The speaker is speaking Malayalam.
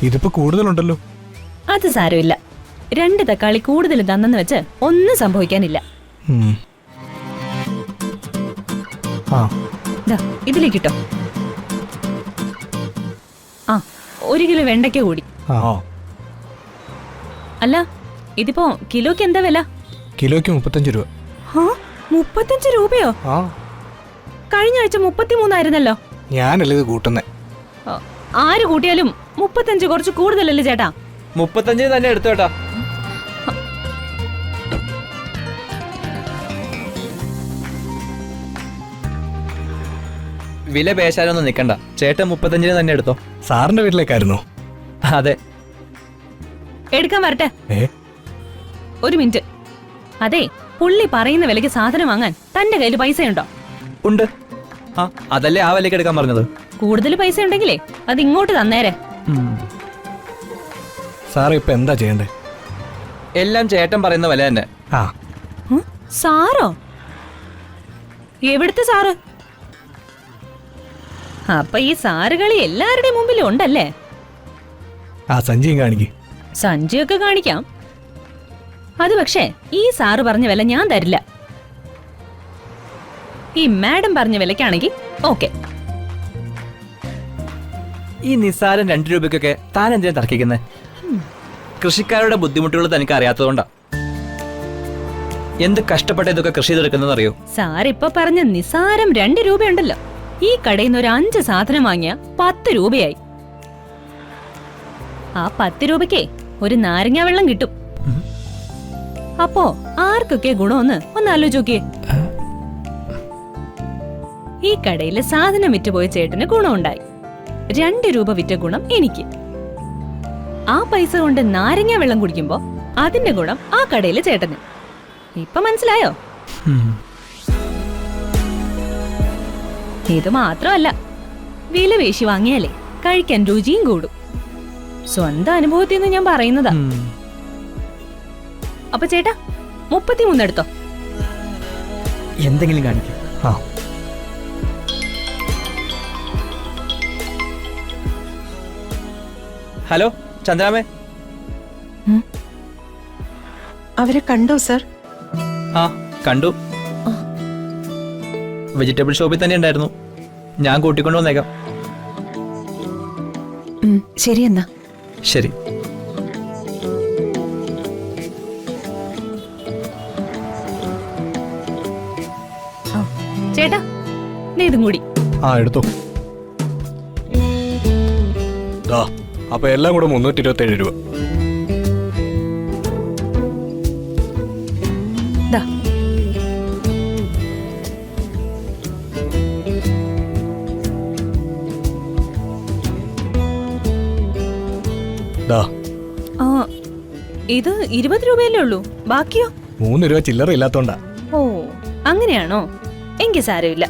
ഇതിപ്പോ കൂടുതലുണ്ടല്ലോ. അത് സാരമില്ല. 2 തക്കാളി കൂടുതൽ തന്നെന്ന് വെച്ച് ഒന്നും സംഭവിക്കാനില്ല. ഇതിലേക്കിട്ടോ. 1 കിലോ വെണ്ടയ്ക്ക കൂടി. അല്ല, ഇതിപ്പോ കിലോക്ക് എന്താ വില? കിലോക്ക് 35 രൂപ. 35 രൂപയോ? കഴിഞ്ഞ ആഴ്ച 33 ആയിരുന്നല്ലോ. ഞാനല്ലേ ഇത് കൂട്ടുന്നേ. ആര് കൂട്ടിയാലും 35 കുറച്ച് കൂടുതലല്ലേ ചേട്ടാ? 35 തന്നെ എടുത്തു ചേട്ടാ. വില പേശാനൊന്നും നിക്കണ്ട, ചേട്ടൻ 35 തന്നെ എടുത്തോ. സാറിന്റെ വീട്ടിലേക്കായിരുന്നോ? അതെ. എടുക്കാൻ വരട്ടെ. 1 മിനിറ്റ്. അതെ, പുള്ളി പറയുന്ന വിലയ്ക്ക് സാധനം വാങ്ങാൻ തന്റെ കയ്യിൽ പൈസയുണ്ടോ? ഉണ്ട്. അതല്ലേ ആ വിലക്ക് എടുക്കാൻ പറഞ്ഞത്. കൂടുതൽ പൈസ ഉണ്ടെങ്കിലേ അത് ഇങ്ങോട്ട് തന്നേരെ. സാറ് ഇപ്പൊ എന്താ ചെയ്യണ്ടേ? എല്ലാം ചേട്ടൻ പറയുന്ന വില തന്നെ. സാറോ? എവിടുത്തെ സാറ്? അപ്പൊ ഈ സാറുകളി എല്ലാവരുടെയും മുമ്പിലും ഉണ്ടല്ലേ? സഞ്ജിയും കാണിക്ക്. സഞ്ജിയൊക്കെ കാണിക്കാം. അത് പക്ഷേ ഈ സാറ് പറഞ്ഞ വില ഞാൻ തരില്ല. ഈ മാഡം പറഞ്ഞ വിലക്കാണെങ്കിൽ ഓക്കെ. ഈ നിസ്സാരം 2 രൂപയ്ക്കൊക്കെ താൻ എന്തിനാ തർക്കിക്കുന്നത്? കൃഷിക്കാരുടെ ബുദ്ധിമുട്ടുകൾ തനിക്ക് അറിയാത്തതുകൊണ്ടാ. എന്ത് കഷ്ടപ്പെട്ട ഇതൊക്കെ കൃഷി ചെയ്തെടുക്കുന്നതെന്ന് അറിയോ? സാറിപ്പൊ പറഞ്ഞ നിസ്സാരം 2 രൂപയുണ്ടല്ലോ, ഈ കടയിൽ നിന്ന് ഒരു 5 സാധനം വാങ്ങിയ 10 രൂപയായി. ആ 10 രൂപയ്ക്ക് ഒരു നാരങ്ങ വെള്ളം കിട്ടും. അപ്പോ ആർക്കൊക്കെ ഗുണമെന്ന് ഒന്ന് ആലോചിച്ച് നോക്കിയേ. ഈ കടയിലെ സാധനം വിറ്റുപോയ ചേട്ടന് ഗുണമുണ്ടായി. 2 രൂപ വിറ്റ ഗുണം എനിക്ക്. ആ പൈസ കൊണ്ട് നാരങ്ങ വെള്ളം കുടിക്കുമ്പോ അതിന്റെ ഗുണം ആ കടയിലെ ചേട്ടന്. ഇപ്പൊ മനസ്സിലായോ? ഇത് മാത്രമല്ല, വില പേശി വാങ്ങിയാലേ കഴിക്കാൻ രുചിയും കൂടും. സ്വന്തം അനുഭവത്തിൽ നിന്ന് ഞാൻ പറയുന്നതാ. അപ്പൊ ചേട്ടാ 33 എടുത്തോ. എന്തെങ്കിലും കാണിക്കും. ഹലോ ചന്ദ്രാമേ. അവരെ കണ്ടോ സർ? കണ്ടു. വെജിറ്റബിൾ ഷോപ്പിൽ തന്നെ ഉണ്ടായിരുന്നു. ഞാൻ കൂട്ടിക്കൊണ്ടു വന്നേക്കാം. ശരി എന്നാ. ശരി. ചേട്ടാ ഇതും കൂടി. എടുത്തോ. അപ്പൊ എല്ലാം കൂടെ 327 രൂപ. ഇത് 20 രൂപയല്ലേ ഉള്ളൂ, ബാക്കിയോ? 3 രൂപ ചില്ലറ ഇല്ലാത്തോണ്ടാ. ഓ അങ്ങനെയാണോ? എങ്കിൽ സാരമില്ല.